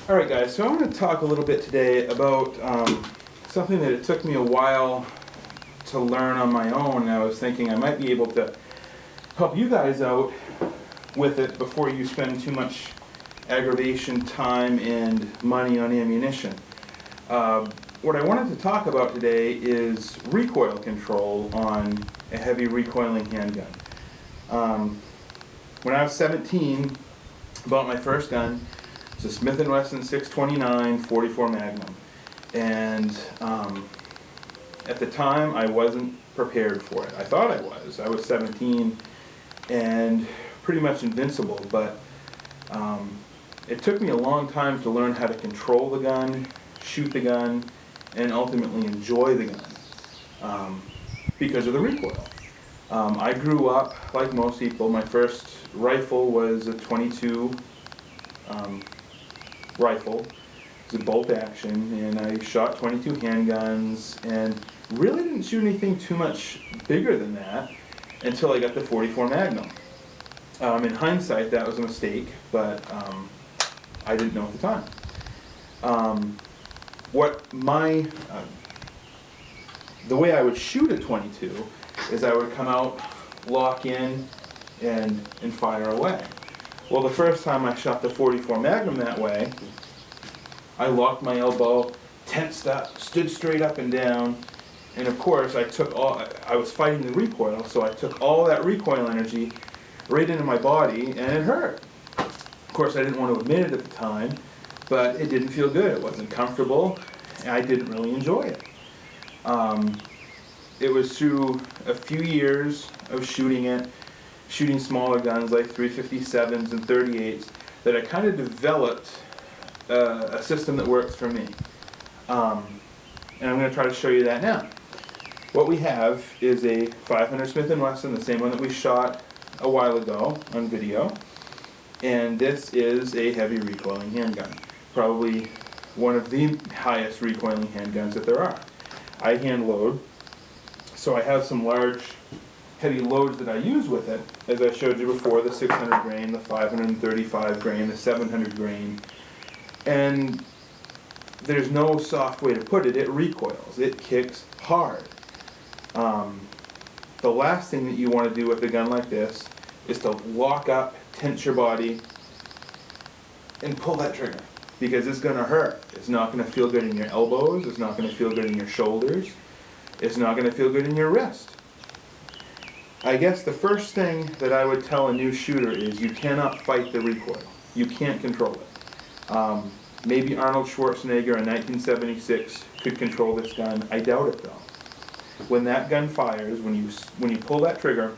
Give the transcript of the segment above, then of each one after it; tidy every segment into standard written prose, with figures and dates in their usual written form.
Alright guys, so I'm going to talk a little bit today about something that it took me a while to learn on my own, and I was thinking I might be able to help you guys out with it before you spend too much aggravation, time, and money on ammunition. What I wanted to talk about today is recoil control on a heavy recoiling handgun. When I was 17, I bought my first gun. It's a Smith & Wesson 629 44 Magnum, and at the time I wasn't prepared for it. I thought I was. I was 17 and pretty much invincible, but it took me a long time to learn how to control the gun, shoot the gun, and ultimately enjoy the gun because of the recoil. I grew up like most people. My first rifle was a .22 rifle. It was a bolt action, and I shot .22 handguns and really didn't shoot anything too much bigger than that until I got the .44 Magnum. In hindsight, that was a mistake, but I didn't know at the time. The way I would shoot a .22 is I would come out, lock in, and fire away. Well, the first time I shot the .44 Magnum that way, I locked my elbow, tensed up, stood straight up and down, and of course I was fighting the recoil, so I took all that recoil energy right into my body, and it hurt. Of course, I didn't want to admit it at the time, but it didn't feel good. It wasn't comfortable, and I didn't really enjoy it. It was through a few years of shooting smaller guns like 357s and 38s, that I kind of developed a system that works for me. And I'm going to try to show you that now. What we have is a 500 Smith & Wesson, the same one that we shot a while ago on video. And this is a heavy recoiling handgun. Probably one of the highest recoiling handguns that there are. I hand load, so I have some large heavy loads that I use with it. As I showed you before, the 600 grain, the 535 grain, the 700 grain. And there's no soft way to put it. It recoils. It kicks hard. The last thing that you want to do with a gun like this is to lock up, tense your body, and pull that trigger, because it's going to hurt. It's not going to feel good in your elbows. It's not going to feel good in your shoulders. It's not going to feel good in your wrist. I guess the first thing that I would tell a new shooter is you cannot fight the recoil. You can't control it. Maybe Arnold Schwarzenegger in 1976 could control this gun. I doubt it though. When that gun fires, when you pull that trigger,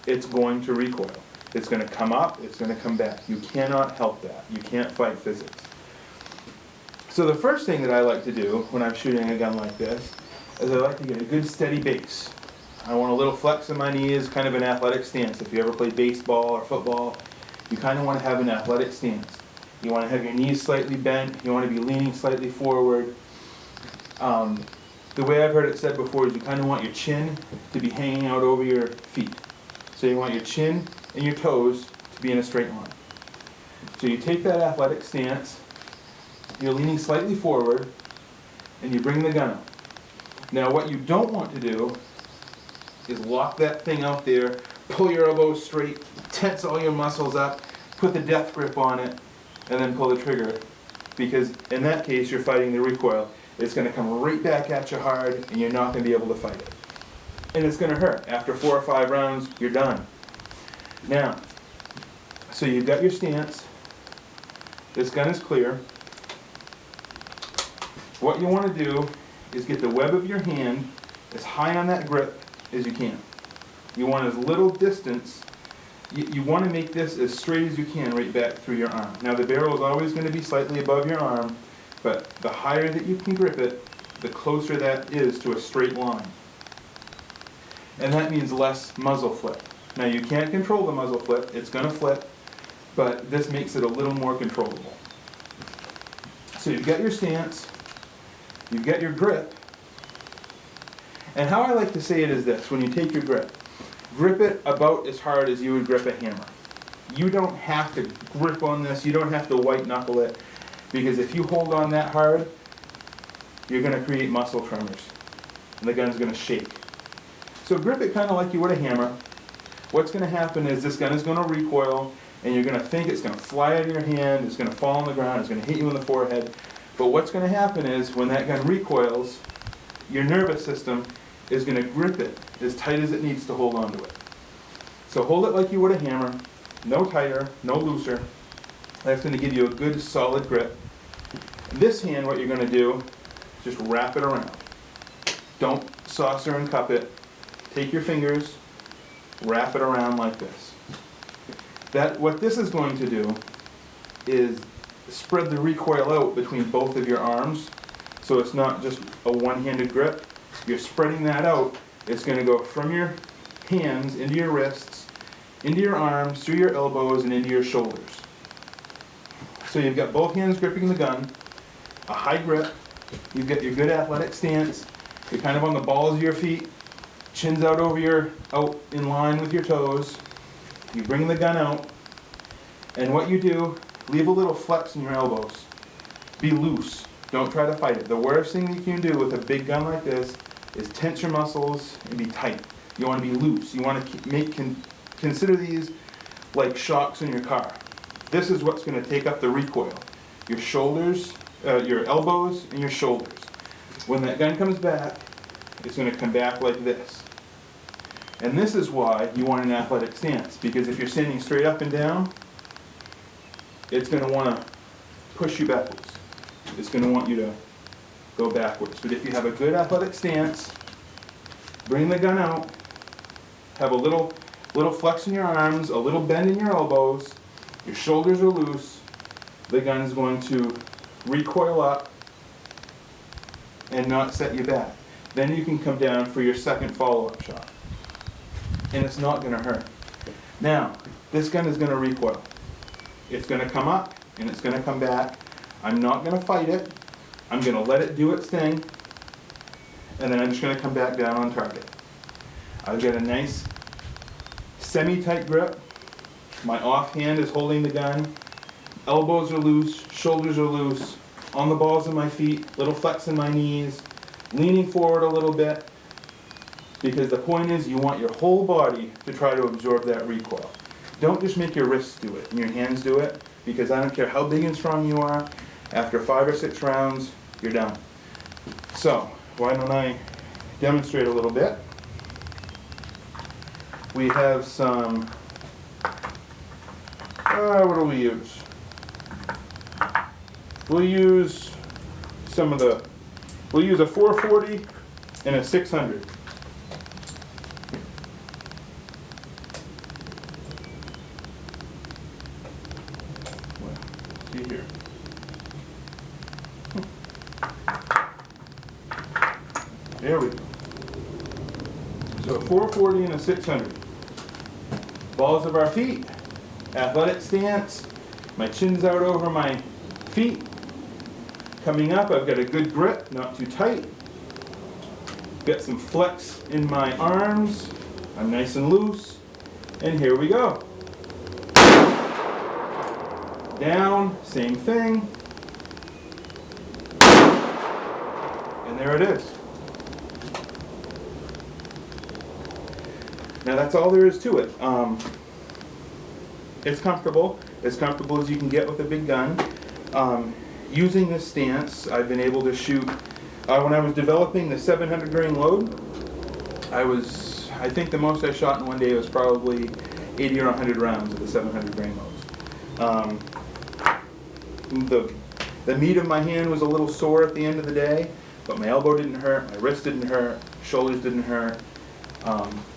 it's going to recoil. It's going to come up, it's going to come back. You cannot help that. You can't fight physics. So the first thing that I like to do when I'm shooting a gun like this is I like to get a good steady base. I want a little flex in my knees, kind of an athletic stance. If you ever play baseball or football, you kind of want to have an athletic stance. You want to have your knees slightly bent. You want to be leaning slightly forward. The way I've heard it said before is you kind of want your chin to be hanging out over your feet. So you want your chin and your toes to be in a straight line. So you take that athletic stance, you're leaning slightly forward, and you bring the gun up. Now what you don't want to do is lock that thing out there, pull your elbows straight, tense all your muscles up, put the death grip on it, and then pull the trigger. Because in that case, you're fighting the recoil. It's going to come right back at you hard, and you're not going to be able to fight it. And it's going to hurt. After 4 or 5 rounds, you're done. Now, so you've got your stance. This gun is clear. What you want to do is get the web of your hand as high on that grip as you can. You want as little distance. You want to make this as straight as you can right back through your arm. Now the barrel is always going to be slightly above your arm, but the higher that you can grip it, the closer that is to a straight line. And that means less muzzle flip. Now you can't control the muzzle flip, it's going to flip, but this makes it a little more controllable. So you've got your stance, you've got your grip, and how I like to say it is this: when you take your grip it about as hard as you would grip a hammer. You don't have to grip on this, you don't have to white knuckle it. Because if you hold on that hard, you're going to create muscle tremors, and the gun's going to shake. So grip it kind of like you would a hammer. What's going to happen is this gun is going to recoil, and you're going to think it's going to fly out of your hand, it's going to fall on the ground, it's going to hit you in the forehead. But what's going to happen is when that gun recoils, your nervous system is going to grip it as tight as it needs to hold on to it. So hold it like you would a hammer, no tighter, no looser. That's going to give you a good solid grip. This hand, what you're going to do, just wrap it around. Don't saucer and cup it. Take your fingers, wrap it around like this. What this is going to do is spread the recoil out between both of your arms, so it's not just a one-handed grip. You're spreading that out. It's going to go from your hands into your wrists, into your arms, through your elbows, and into your shoulders. So you've got both hands gripping the gun, a high grip, you've got your good athletic stance, you're kind of on the balls of your feet, chin's out in line with your toes. You bring the gun out, and what you do, leave a little flex in your elbows. Be loose. Don't try to fight it. The worst thing you can do with a big gun like this is tense your muscles and be tight. You want to be loose. You want to consider these like shocks in your car. This is what's going to take up the recoil. Your shoulders, your elbows, and your shoulders. When that gun comes back, it's going to come back like this. And this is why you want an athletic stance, because if you're standing straight up and down, it's going to want to push you backwards. It's going to want you to go backwards. But if you have a good athletic stance, bring the gun out, have a little flex in your arms, a little bend in your elbows, your shoulders are loose, the gun is going to recoil up and not set you back. Then you can come down for your second follow-up shot. And it's not going to hurt. Now, this gun is going to recoil. It's going to come up and it's going to come back. I'm not going to fight it. I'm going to let it do its thing, and then I'm just going to come back down on target. I've got a nice semi-tight grip. My off hand is holding the gun. Elbows are loose, shoulders are loose, on the balls of my feet, little flex in my knees, leaning forward a little bit, because the point is you want your whole body to try to absorb that recoil. Don't just make your wrists do it and your hands do it, because I don't care how big and strong you are, after 5 or 6 rounds, you're done. So, why don't I demonstrate a little bit? We have some, what do we use? We'll use we'll use a 440 and a 600. See here. There we go. So a 440 and a 600. Balls of our feet, athletic stance, my chin's out over my feet. Coming up, I've got a good grip, not too tight. Got some flex in my arms. I'm nice and loose. And here we go. Down, same thing. And there it is. Now that's all there is to it. It's comfortable as you can get with a big gun. Using this stance, I've been able to shoot, when I was developing the 700 grain load, I think the most I shot in one day was probably 80 or 100 rounds of the 700 grain loads. The meat of my hand was a little sore at the end of the day, but my elbow didn't hurt, my wrist didn't hurt, shoulders didn't hurt.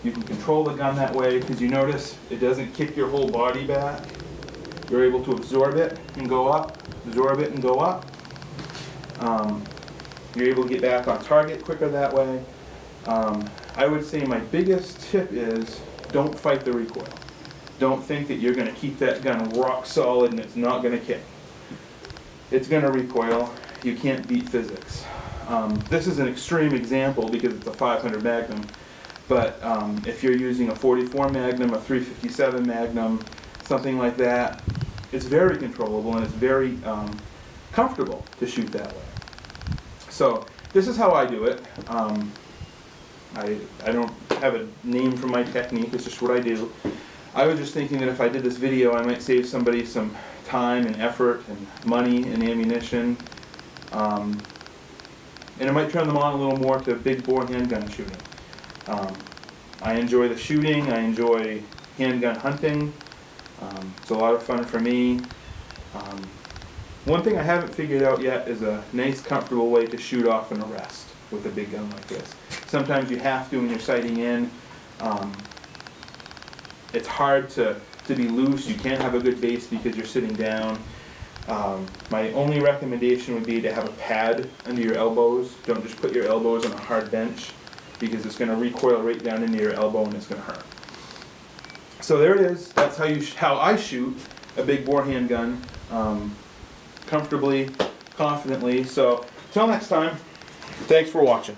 You can control the gun that way because you notice it doesn't kick your whole body back. You're able to absorb it and go up, absorb it and go up. You're able to get back on target quicker that way. I would say my biggest tip is don't fight the recoil. Don't think that you're going to keep that gun rock solid and it's not going to kick. It's going to recoil. You can't beat physics. This is an extreme example because it's a 500 Magnum. But if you're using a 44 Magnum, a 357 Magnum, something like that, it's very controllable and it's very comfortable to shoot that way. So this is how I do it. I don't have a name for my technique, it's just what I do. I was just thinking that if I did this video, I might save somebody some time and effort and money and ammunition. And it might turn them on a little more to big bore handgun shooting. I enjoy the shooting, I enjoy handgun hunting. It's a lot of fun for me. One thing I haven't figured out yet is a nice, comfortable way to shoot off an arrest with a big gun like this. Sometimes you have to when you're sighting in. It's hard to be loose. You can't have a good base because you're sitting down. My only recommendation would be to have a pad under your elbows. Don't just put your elbows on a hard bench because it's going to recoil right down into your elbow and it's going to hurt. So there it is. That's how I shoot a big bore handgun, comfortably, confidently. So till next time, thanks for watching.